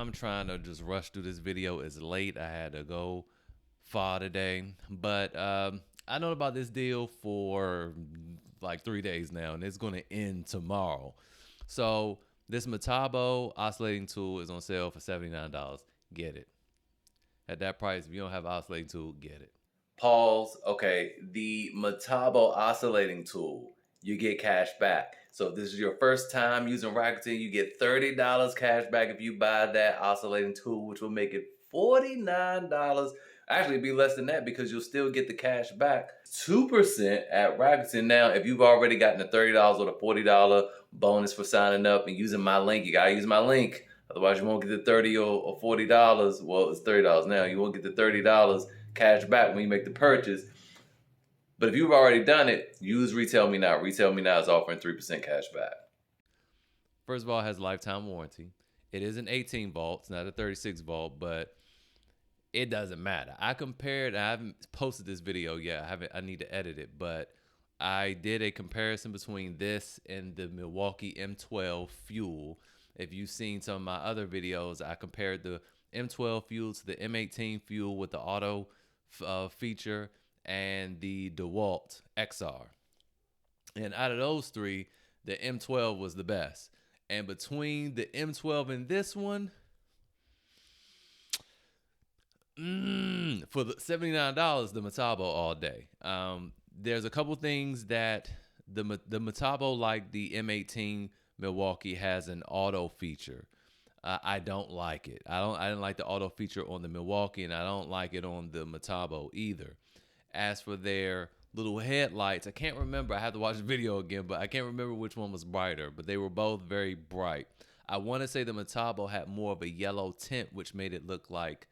I'm trying to just rush through this video. It's late. I had to go far today. But I know about this deal for like 3 days now, and it's going to end tomorrow. So this Metabo oscillating tool is on sale for $79. Get it. At that price, if you don't have an oscillating tool, get it. Pause. Okay, the Metabo oscillating tool, you get cash back. So if this is your first time using Rakuten, you get $30 cash back if you buy that oscillating tool, which will make it $49. Actually, it'd be less than that because you'll still get the cash back. 2% at Rakuten. Now, if you've already gotten the $30 or the $40 bonus for signing up and using my link, you gotta use my link. Otherwise, you won't get the $30 or $40. Well, it's $30 now. You won't get the $30 cash back when you make the purchase. But if you've already done it, use Retail Me Now. Retail Me Now is offering 3% cash back. First of all, it has a lifetime warranty. It is an 18 volt. It's not a 36 volt, but it doesn't matter. I compared, I haven't posted this video yet. I need to edit it, but I did a comparison between this and the Milwaukee M12 fuel. If you've seen some of my other videos, I compared the M12 fuel to the M18 fuel with the auto feature and the DeWalt XR. And out of those three, the M12 was the best. And between the M12 and this one, for the $79, the Metabo all day. There's a couple things that the Metabo, like the M18 Milwaukee, has an auto feature. I don't like it. I didn't like the auto feature on the Milwaukee, and I don't like it on the Metabo either. As for their little headlights, I can't remember. I have to watch the video again, but I can't remember which one was brighter. But they were both very bright. I want to say the Metabo had more of a yellow tint, which made it look like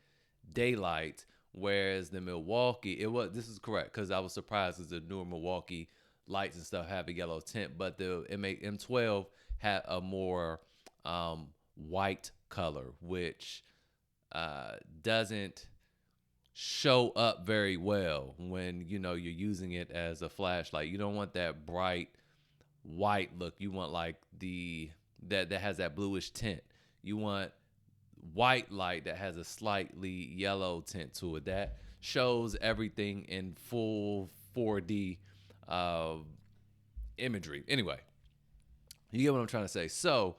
daylight, whereas the Milwaukee, this is correct because I was surprised because the newer Milwaukee lights and stuff have a yellow tint, but the M12 had a more white color, which doesn't show up very well when you're using it as a flashlight. You don't want that bright white look. You want like that has that bluish tint. You want white light that has a slightly yellow tint to it that shows everything in full 4D imagery. Anyway, you get what I'm trying to say. So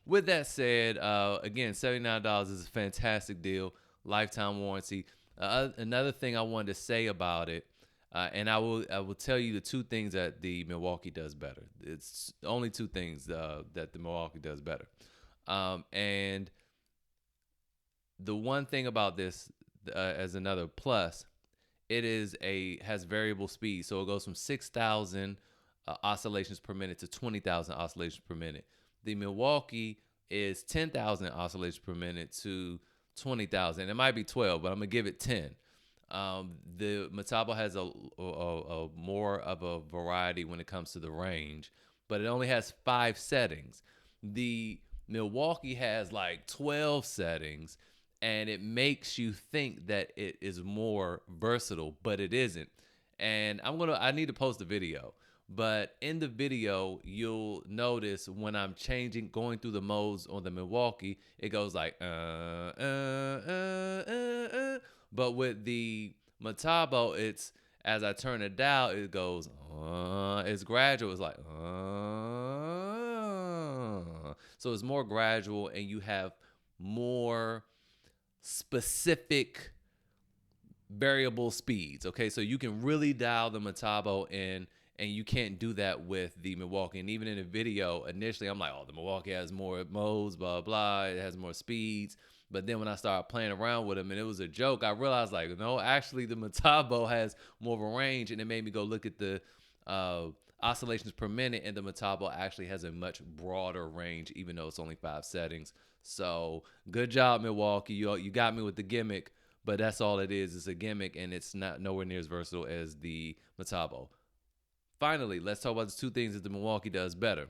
with that said, again, $79 is a fantastic deal, lifetime warranty. Another thing I wanted to say about it, and I will tell you the two things that the Milwaukee does better. It's only two things that the Milwaukee does better, and the one thing about this, as another plus, it has variable speed. So it goes from 6,000 oscillations per minute to 20,000 oscillations per minute. The Milwaukee is 10,000 oscillations per minute to 20,000. It might be 12, but I'm gonna give it 10. The Metabo has a more of a variety when it comes to the range, but it only has 5 settings. The Milwaukee has like 12 settings, and it makes you think that it is more versatile, but it isn't. And I need to post a video, but in the video, you'll notice when I'm going through the modes on the Milwaukee, it goes like, but with the Metabo, it's, as I turn it down, it goes, it's gradual. It's like, so it's more gradual, and you have more specific variable speeds. Okay, so you can really dial the Metabo in, and you can't do that with the Milwaukee. And even in the video, initially, I'm like, oh, the Milwaukee has more modes, blah, blah, it has more speeds. But then when I started playing around with them and it was a joke, I realized, like, no, actually the Metabo has more of a range, and it made me go look at the oscillations per minute, and the Metabo actually has a much broader range, even though it's only 5 settings. So good job, Milwaukee. You got me with the gimmick, but that's all it is. It's a gimmick, and it's not nowhere near as versatile as the Metabo. Finally, let's talk about the two things that the Milwaukee does better.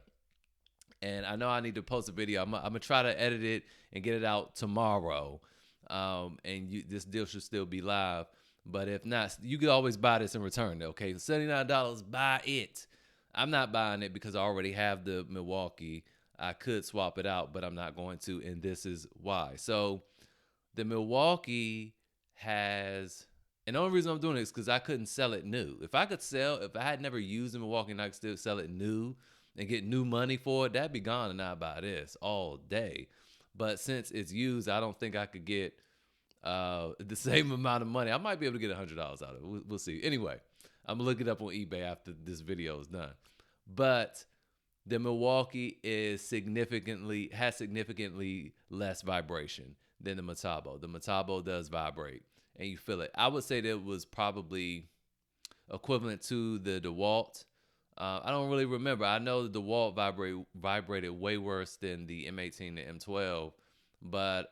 And I know I need to post a video. I'm going to try to edit it and get it out tomorrow. This deal should still be live. But if not, you can always buy this in return. Okay, $79, buy it. I'm not buying it because I already have the Milwaukee. I could swap it out, but I'm not going to, and this is why. So the Milwaukee has, and the only reason I'm doing it is because I couldn't sell it new. If I had never used the Milwaukee and I could still sell it new and get new money for it, that'd be gone and I'd buy this all day. But since it's used, I don't think I could get the same amount of money. I might be able to get $100 out of it. We'll see. Anyway, I'm gonna look it up on eBay after this video is done. But the Milwaukee has significantly less vibration than the Metabo. The Metabo does vibrate, and you feel it. I would say that it was probably equivalent to the DeWalt. I don't really remember. I know the DeWalt vibrated way worse than the M18 and M12, but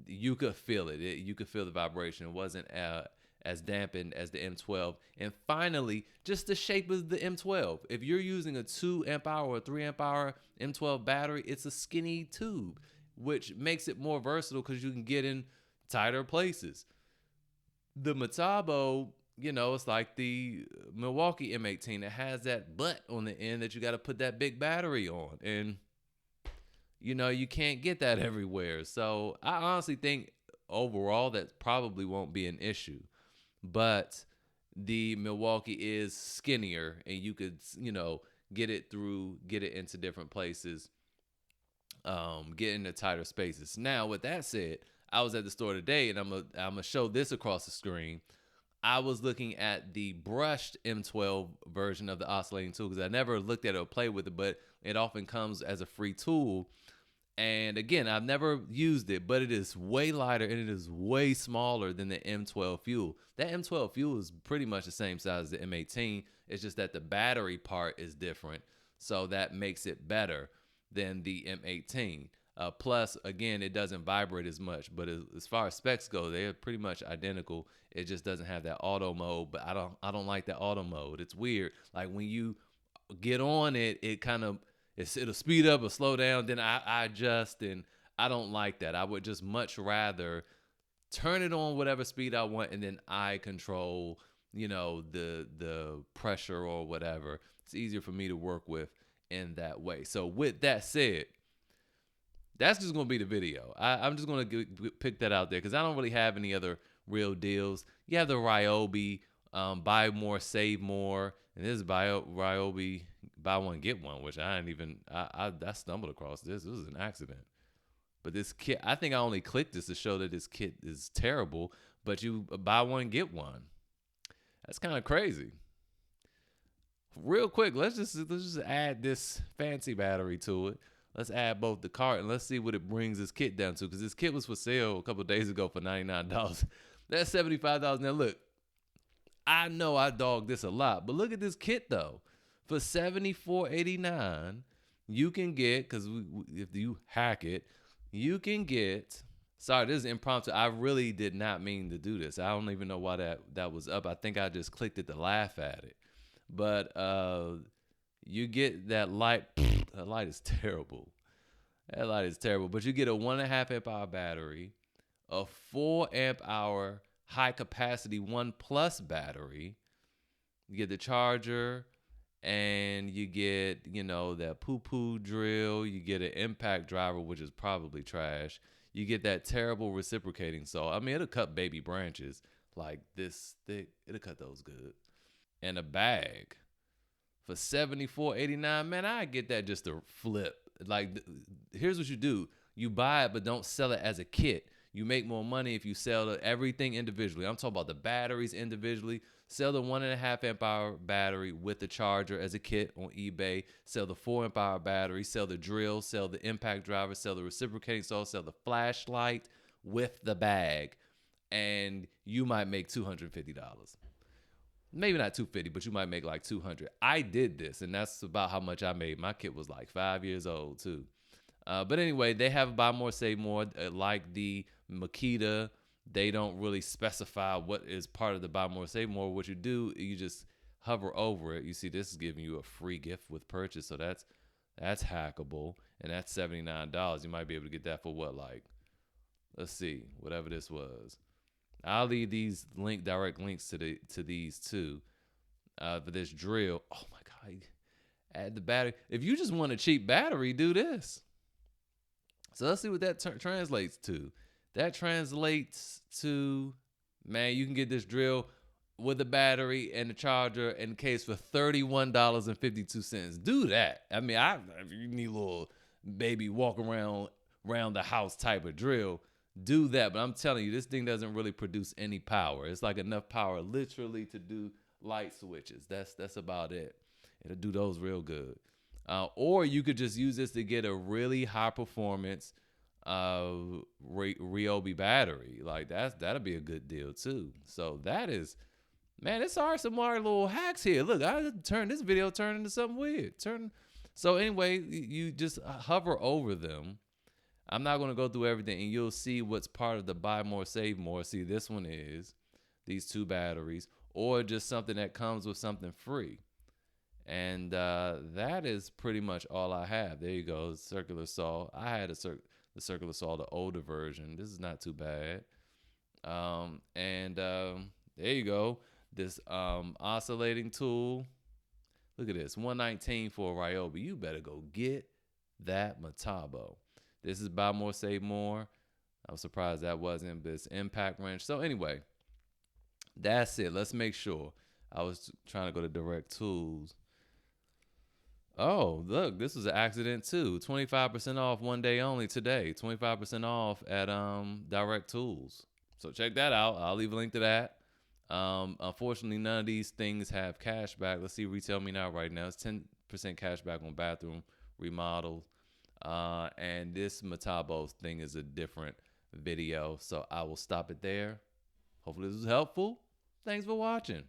you could feel it. You could feel the vibration. It wasn't as dampened as the M12. And finally, just the shape of the M12. If you're using a 2 amp hour or 3 amp hour M12 battery, it's a skinny tube, which makes it more versatile because you can get in tighter places. The Metabo, it's like the Milwaukee M18. It has that butt on the end that you got to put that big battery on. And you can't get that everywhere. So I honestly think overall that probably won't be an issue. But the Milwaukee is skinnier and you could, get it into different places, get into tighter spaces. Now, with that said, I was at the store today and I'm gonna show this across the screen. I was looking at the brushed M12 version of the oscillating tool because I never looked at it or played with it, but it often comes as a free tool. And again, I've never used it, but it is way lighter and it is way smaller than the M12 fuel. That M12 fuel is pretty much the same size as the M18. It's just that the battery part is different. So that makes it better than the M18. Plus, again, it doesn't vibrate as much. But as far as specs go, they're pretty much identical. It just doesn't have that auto mode. But I don't like that auto mode. It's weird. Like when you get on it, it kind of it'll speed up or slow down. Then I adjust, and I don't like that. I would just much rather turn it on whatever speed I want, and then I control, the pressure or whatever. It's easier for me to work with in that way. So with that said, that's just going to be the video. I'm just going to pick that out there because I don't really have any other real deals. You have the Ryobi, buy more, save more. And this is Ryobi, buy one, get one, which I stumbled across this. This was an accident. But this kit, I think I only clicked this to show that this kit is terrible. But you buy one, get one. That's kind of crazy. Real quick, let's just add this fancy battery to it. Let's add both the cart and let's see what it brings this kit down to. Because this kit was for sale a couple of days ago for $99. That's $75. Now look, I know I dogged this a lot, but look at this kit though. For $74.89, you can get, because if you hack it, you can get. Sorry, this is impromptu. I really did not mean to do this. I don't even know why that was up. I think I just clicked it to laugh at it. But you get that light. That light is terrible. That light is terrible. But you get a 1.5 amp hour battery, a 4 amp hour high capacity 1 plus battery. You get the charger, and you get, that poo-poo drill. You get an impact driver, which is probably trash. You get that terrible reciprocating saw. I mean, it'll cut baby branches like this thick. It'll cut those good. And a bag for $74.89. Man, I get that just to flip. Like, here's what you do. You buy it, but don't sell it as a kit. You make more money if you sell everything individually. I'm talking about the batteries individually. Sell the 1.5 amp hour battery with the charger as a kit on eBay. Sell the 4 amp hour battery. Sell the drill. Sell the impact driver. Sell the reciprocating saw. Sell the flashlight with the bag. And you might make $250. Maybe not $250, but you might make like $200. I did this, and that's about how much I made. My kit was like 5 years old too. But anyway, they have buy more, save more. Like the Makita, they don't really specify what is part of the buy more, save more. What you do, you just hover over it. You see, this is giving you a free gift with purchase, so that's hackable, and that's $79. You might be able to get that for what, like, let's see, whatever this was. I'll leave these direct links to these too. For this drill. Oh my God. Add the battery. If you just want a cheap battery, do this. So let's see what that translates to. That translates to, man, you can get this drill with a battery and a charger and case for $31.52. Do that. I mean, if you need a little baby walk around the house type of drill, do that. But I'm telling you, this thing doesn't really produce any power. It's like enough power literally to do light switches. That's about it. It'll do those real good. Or you could just use this to get a really high performance Ryobi battery. Like that'll be a good deal too. So that is, man, it's some more little hacks here. Look, I turned this video into something weird. So anyway, you just hover over them. I'm not going to go through everything, and you'll see what's part of the buy more, save more. See, this one is these 2 batteries, or just something that comes with something free. And that is pretty much all I have. There you go, circular saw. I had the circular saw, the older version. This is not too bad. There you go. This oscillating tool. Look at this, $119 for a Ryobi. You better go get that Metabo. This is buy more, save more. I was surprised that wasn't this impact wrench. So anyway, that's it. Let's make sure. I was trying to go to Direct Tools. Oh, look, this was an accident too. 25% off one day only today. 25% off at Direct Tools. So check that out. I'll leave a link to that. Unfortunately, none of these things have cashback. Let's see Retail Me Now right now. It's 10% cashback on bathroom remodels. And this Metabo thing is a different video. So I will stop it there. Hopefully this was helpful. Thanks for watching.